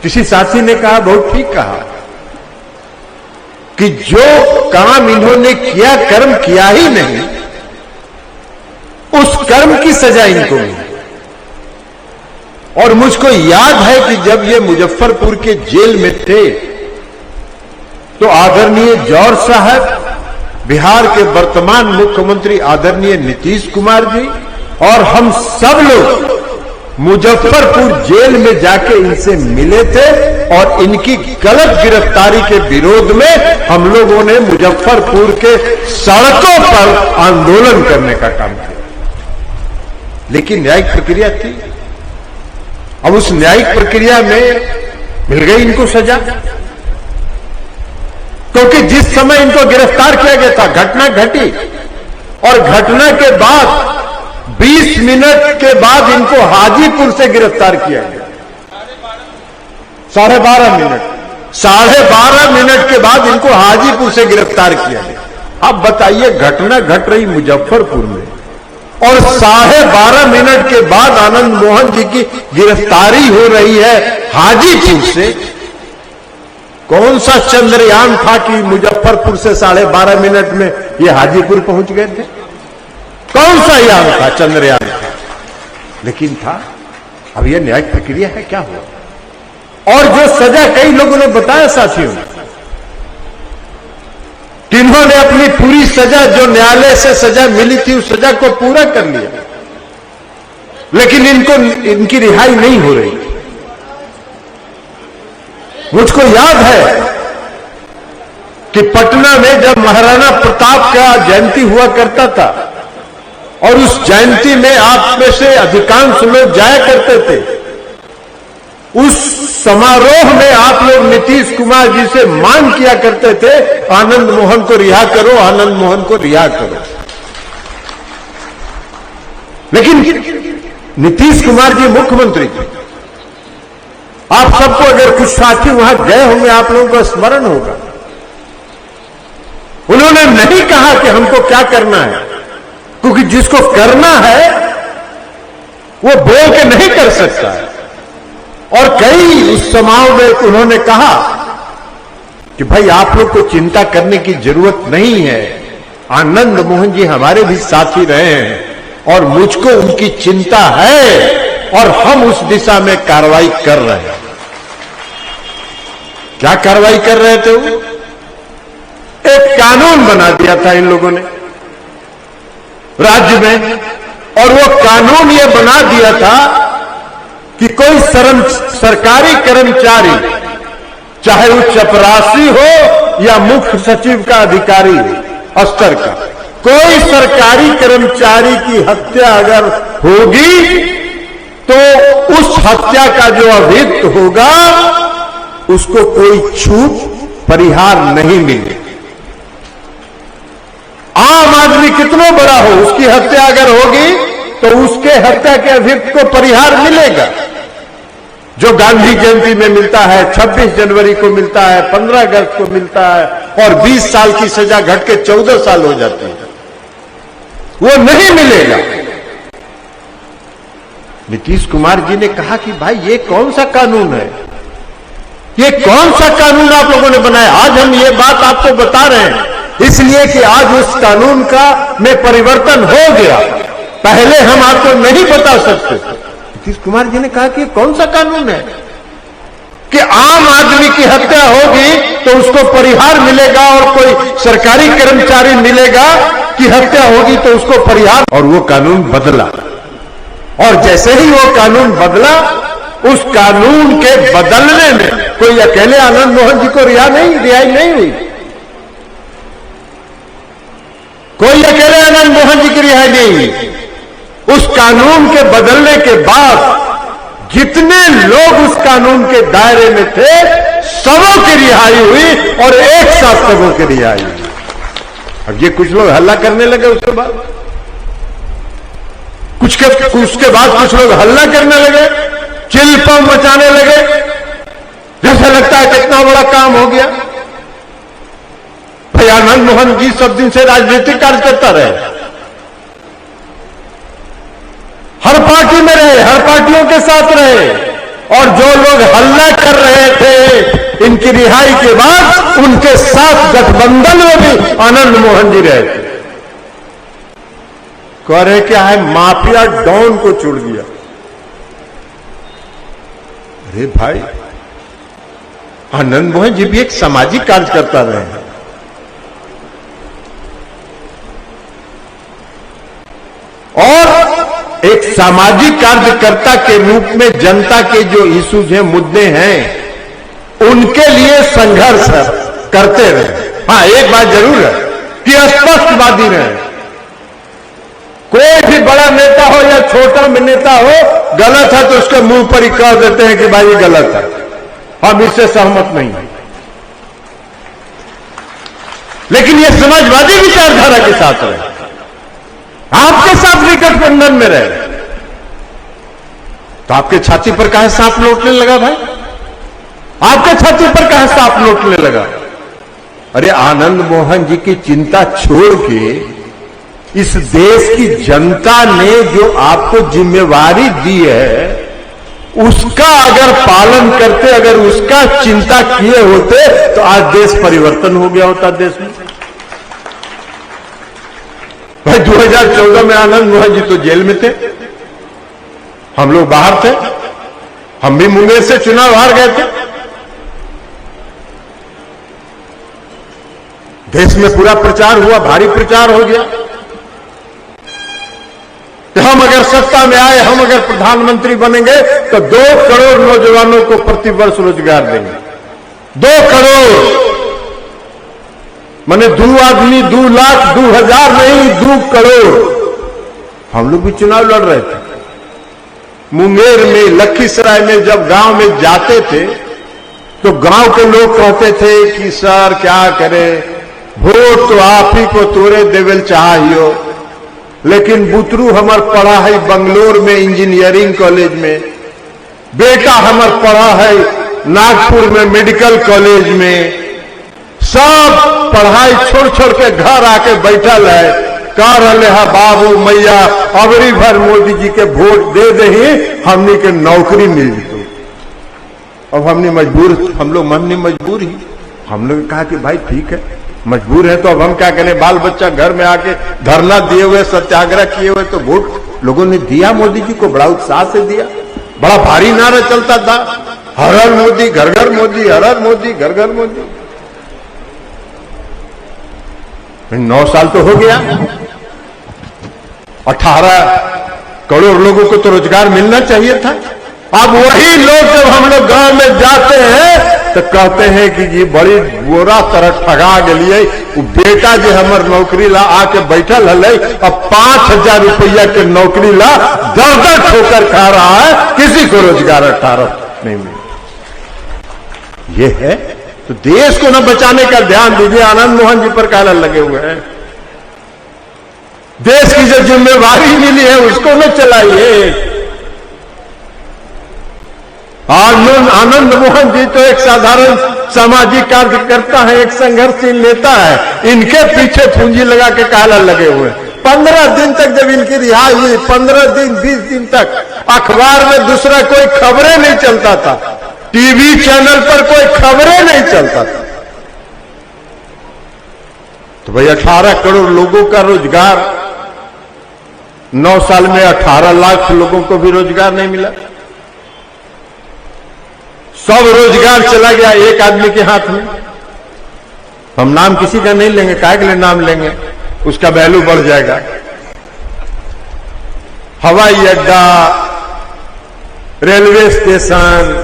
किसी साथी ने कहा, बहुत ठीक कहा, कि जो काम इन्होंने किया, कर्म किया ही नहीं, उस कर्म की सजा इनको मिली। और मुझको याद है कि जब ये मुजफ्फरपुर के जेल में थे तो आदरणीय जौहर साहब, बिहार के वर्तमान मुख्यमंत्री आदरणीय नीतीश कुमार जी और हम सब लोग मुजफ्फरपुर जेल में जाके इनसे मिले थे और इनकी गलत गिरफ्तारी के विरोध में हम लोगों ने मुजफ्फरपुर के सड़कों पर आंदोलन करने का काम किया। लेकिन न्यायिक प्रक्रिया थी। अब उस न्यायिक प्रक्रिया में मिल गई इनको सजा, क्योंकि जिस समय इनको गिरफ्तार किया गया था घटना घटी और घटना के बाद 20 मिनट के बाद इनको हाजीपुर से गिरफ्तार किया गया। 12.5 मिनट के बाद इनको हाजीपुर से गिरफ्तार किया गया। अब बताइए, घटना घट रही मुजफ्फरपुर में और 12.5 मिनट के बाद आनंद मोहन जी की गिरफ्तारी हो रही है हाजीपुर से। कौन सा चंद्रयान था कि मुजफ्फरपुर से 12.5 मिनट में ये हाजीपुर पहुंच गए थे? कौन सा यान था? चंद्रयान था, लेकिन था। अब यह न्यायिक प्रक्रिया है, क्या हुआ? और जो सजा कई लोगों ने बताया साथियों कि इन्होंने अपनी पूरी सजा, जो न्यायालय से सजा मिली थी, उस सजा को पूरा कर लिया, लेकिन इनकी रिहाई नहीं हो रही। मुझको याद है कि पटना में जब महाराणा प्रताप का जयंती हुआ करता था और उस जयंती में आप में से अधिकांश लोग जाया करते थे, उस समारोह में आप लोग नीतीश कुमार जी से मांग किया करते थे, आनंद मोहन को रिहा करो, आनंद मोहन को रिहा करो। लेकिन नीतीश कुमार जी मुख्यमंत्री थे। आप सबको, अगर कुछ साथी वहां गए होंगे, आप लोगों को स्मरण होगा, उन्होंने नहीं कहा कि हमको क्या करना है, क्योंकि जिसको करना है वो बोल के नहीं कर सकता है। और कई उस समारोह में उन्होंने कहा कि भाई आप लोग को चिंता करने की जरूरत नहीं है, आनंद मोहन जी हमारे भी साथी रहे हैं और मुझको उनकी चिंता है और हम उस दिशा में कार्रवाई कर रहे हैं। क्या कार्रवाई कर रहे थे वो? एक कानून बना दिया था इन लोगों ने राज्य में, और वो कानून ये बना दिया था कि कोई सरकारी कर्मचारी, चाहे वो चपरासी हो या मुख्य सचिव का अधिकारी स्तर का, कोई सरकारी कर्मचारी की हत्या अगर होगी तो उस हत्या का जो अभियुक्त होगा उसको कोई छूट परिहार नहीं मिलेगी। आम आदमी कितना बड़ा हो, उसकी हत्या अगर होगी तो उसके हत्या के अभियुक्त को परिहार मिलेगा, जो गांधी जयंती में मिलता है, 26 जनवरी को मिलता है, 15 अगस्त को मिलता है, और 20 साल की सजा घट के 14 साल हो जाती है, वो नहीं मिलेगा। नीतीश कुमार जी ने कहा कि भाई ये कौन सा कानून है, ये कौन सा कानून आप लोगों ने बनाया? आज हम ये बात आपको बता रहे हैं इसलिए कि आज उस कानून का में परिवर्तन हो गया, पहले हम आपको नहीं बता सकते। नीतीश कुमार जी ने कहा कि कौन सा कानून है कि आम आदमी की हत्या होगी तो उसको परिहार मिलेगा और कोई सरकारी कर्मचारी मिलेगा कि हत्या होगी तो उसको परिहार। और वो कानून बदला, और जैसे ही वो कानून बदला, उस कानून के बदलने में कोई अकेले आनंद मोहन जी को रिहाई नहीं हुई, कोई अकेले आनंद मोहन जी की रिहाई नहीं हुई। उस कानून के बदलने के बाद जितने लोग उस कानून के दायरे में थे, सबों की रिहाई हुई और एक साथ सबों की रिहाई हुई। अब ये कुछ लोग हल्ला करने लगे, उसके बाद उसके बाद कुछ लोग हल्ला करने लगे, चिल्पम मचाने लगे, जैसा लगता है कितना बड़ा काम हो गया। भाई आनंद मोहन जी सब दिन से राजनीतिक कार्य करता रहे, हर पार्टी में रहे, हर पार्टियों के साथ रहे, और जो लोग हल्ला कर रहे थे इनकी रिहाई के बाद, उनके साथ गठबंधन में भी आनंद मोहन जी रहे थे। कह रहे क्या है, माफिया डॉन को छोड़ दिया। अरे भाई, आनंद मोहन जी भी एक सामाजिक कार्यकर्ता रहे हैं। और एक सामाजिक कार्यकर्ता के रूप में जनता के जो इश्यूज हैं, मुद्दे हैं, उनके लिए संघर्ष करते रहे। हाँ, एक बात जरूर है कि स्पष्टवादी रहे। कोई भी बड़ा नेता हो या छोटा नेता हो, गलत है तो उसके मुंह पर ही कह देते हैं कि भाई ये गलत है, हम इससे सहमत नहीं हैं। लेकिन ये समाजवादी विचारधारा के साथ रहे, आपके साथ भी गठबंधन में रहे, तो आपके छाती पर काहे सांप लौटने लगा भाई? आपके छाती पर काहे सांप लौटने लगा? अरे आनंद मोहन जी की चिंता छोड़ के इस देश की जनता ने जो आपको जिम्मेवारी दी है, उसका अगर पालन करते, अगर उसका चिंता किए होते, तो आज देश परिवर्तन हो गया होता देश में। भाई 2014 में आनंद मोहन जी तो जेल में थे, हम लोग बाहर थे, हम भी मुंगेर से चुनाव हार गए थे। देश में पूरा प्रचार हुआ, भारी प्रचार हो गया। हम अगर सत्ता में आए, हम अगर प्रधानमंत्री बनेंगे तो 2 करोड़ नौजवानों को प्रतिवर्ष रोजगार देंगे। 2 करोड़ माने 2 आदमी, 2 लाख, 2,000 नहीं, 2 करोड़। हम लोग भी चुनाव लड़ रहे थे। मुंगेर में, लखीसराय में जब गांव में जाते थे तो गांव के लोग कहते थे कि सर क्या करें, वोट तो आप ही को तोरे देवल चाहिए, लेकिन बुतरू हमार पढ़ा है बंगलोर में इंजीनियरिंग कॉलेज में, बेटा हमार पढ़ा है नागपुर में मेडिकल कॉलेज में, सब पढ़ाई छोड़ छोड़ के घर आके बैठल है, कह रहे है बाबू मैया अबरी भर मोदी जी के वोट दे दही, हमनी के नौकरी मिल जी। अब हमने मजबूर ही। हम लोग कहा कि भाई ठीक है, मजबूर है तो अब हम क्या करें, बाल बच्चा घर में आके धरना दिए हुए, सत्याग्रह किए हुए, तो वोट लोगों ने दिया मोदी जी को, बड़ा उत्साह से दिया। बड़ा भारी नारा चलता था, हर हर मोदी, घर घर मोदी, हर हर मोदी, घर घर मोदी। 9 साल तो हो गया, 18 करोड़ लोगों को तो रोजगार मिलना चाहिए था। अब वही लोग जब हम लोग गांव में जाते हैं तो कहते हैं कि ये बड़ी बुरा तरह ठगा गलिए, बेटा जो हमार नौकरी ला आके बैठल है, अब 5,000 रुपया के नौकरी ला दर ठोकर खा रहा है, किसी को रोजगार 18 नहीं मिला। ये है तो देश को न बचाने का ध्यान दीजिए, आनंद मोहन जी पर काला लगे हुए हैं। देश की जो जिम्मेवारी मिली है उसको न चलाइए। आनंद मोहन जी तो एक साधारण सामाजिक कार्यकर्ता है, एक संघर्षशील नेता है, इनके पीछे पूंजी लगा के काला लगे हुए। 15 दिन तक जब इनकी रिहाई हुई, 15 दिन 20 दिन तक अखबार में दूसरा कोई खबरें नहीं चलता था, टीवी चैनल पर कोई खबरें नहीं चलता था। तो भाई 18 करोड़ लोगों का रोजगार, 9 साल में 18 लाख लोगों को भी रोजगार नहीं मिला। सब रोजगार चला गया एक आदमी के हाथ में। हम नाम किसी का नहीं लेंगे, काहे के लिए नाम लेंगे, उसका वैल्यू बढ़ जाएगा। हवाई अड्डा, रेलवे स्टेशन,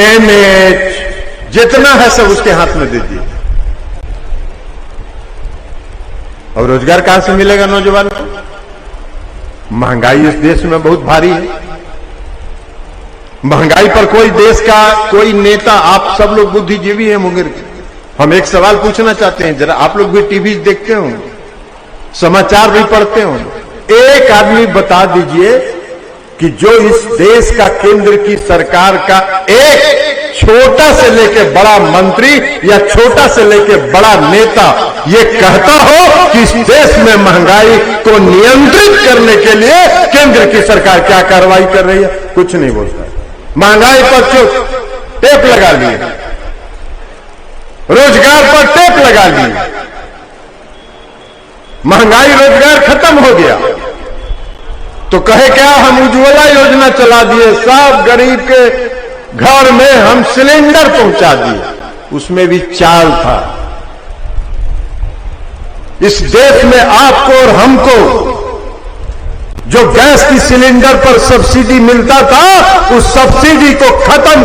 एमएच, जितना है सब उसके हाथ में दे दिए। और रोजगार कहां से मिलेगा नौजवान को? महंगाई इस देश में बहुत भारी है। महंगाई पर कोई देश का कोई नेता, आप सब लोग बुद्धिजीवी हैं मुंगेर के, हम एक सवाल पूछना चाहते हैं, जरा आप लोग भी टीवी देखते हो, समाचार भी पढ़ते हो, एक आदमी बता दीजिए कि जो इस देश का केंद्र की सरकार का एक छोटा से लेके बड़ा मंत्री या छोटा से लेके बड़ा नेता ये कहता हो कि इस देश में महंगाई को नियंत्रित करने के लिए केंद्र की सरकार क्या कार्रवाई कर रही है। कुछ नहीं बोलता। महंगाई पर चुप, टेप लगा लिए, रोजगार पर टेप लगा लिए, महंगाई रोजगार खत्म हो गया तो कहे क्या, हम उज्ज्वला योजना चला दिए, सब गरीब के घर में हम सिलेंडर पहुंचा दिए। उसमें भी चाल था। इस देश में आपको और हमको जो गैस की सिलेंडर पर सब्सिडी मिलता था, उस सब्सिडी को खत्म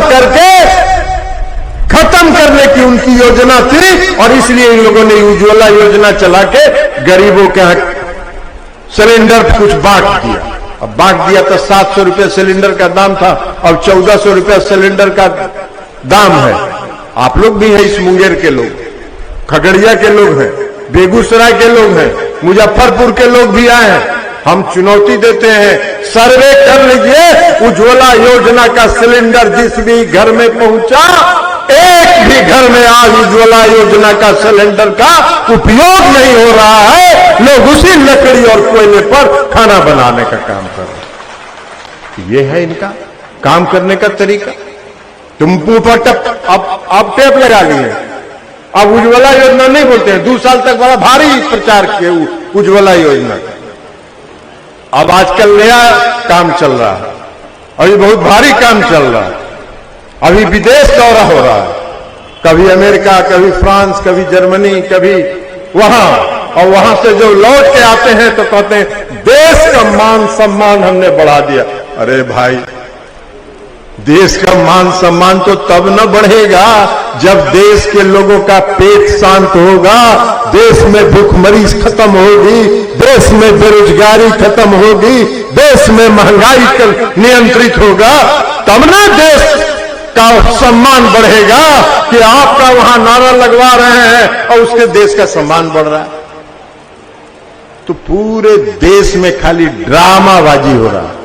करने की उनकी योजना थी और इसलिए इन लोगों ने उज्ज्वला योजना चला के गरीबों के सिलेंडर कुछ बांट दिया। अब बांट दिया तो 700 रुपये सिलेंडर का दाम था, अब 1400 रुपये सिलेंडर का दाम है। आप लोग भी हैं, इस मुंगेर के लोग, खगड़िया के लोग हैं, बेगूसराय के लोग हैं, मुजफ्फरपुर के लोग भी आए हैं। हम चुनौती देते हैं, सर्वे कर लीजिए, उज्ज्वला योजना का सिलेंडर जिस भी घर में पहुंचा, एक भी घर में आज उज्ज्वला योजना का सिलेंडर का उपयोग नहीं हो रहा है। लोग उसी लकड़ी और कोयले पर खाना बनाने का काम कर रहे हैं। ये है इनका काम करने का तरीका। तुम ऊपर अब टेप लगा लिए, अब उज्ज्वला योजना नहीं बोलते हैं। 2 साल तक बड़ा भारी प्रचार किए उज्ज्वला योजना का। अब आजकल नया काम चल रहा है, अभी बहुत भारी काम चल रहा है। अभी विदेश दौरा हो रहा है, कभी अमेरिका, कभी फ्रांस, कभी जर्मनी, कभी वहां, और वहां से जो लौट के आते हैं तो कहते हैं देश का मान सम्मान हमने बढ़ा दिया। अरे भाई, देश का मान सम्मान तो तब न बढ़ेगा जब देश के लोगों का पेट शांत होगा, देश में भूखमरी खत्म होगी, देश में बेरोजगारी खत्म होगी, देश में महंगाई नियंत्रित होगा, तब ना देश का सम्मान बढ़ेगा कि आपका वहां नारा लगवा रहे हैं और उसके देश का सम्मान बढ़ रहा है। तो पूरे देश में खाली ड्रामाबाजी हो रहा है।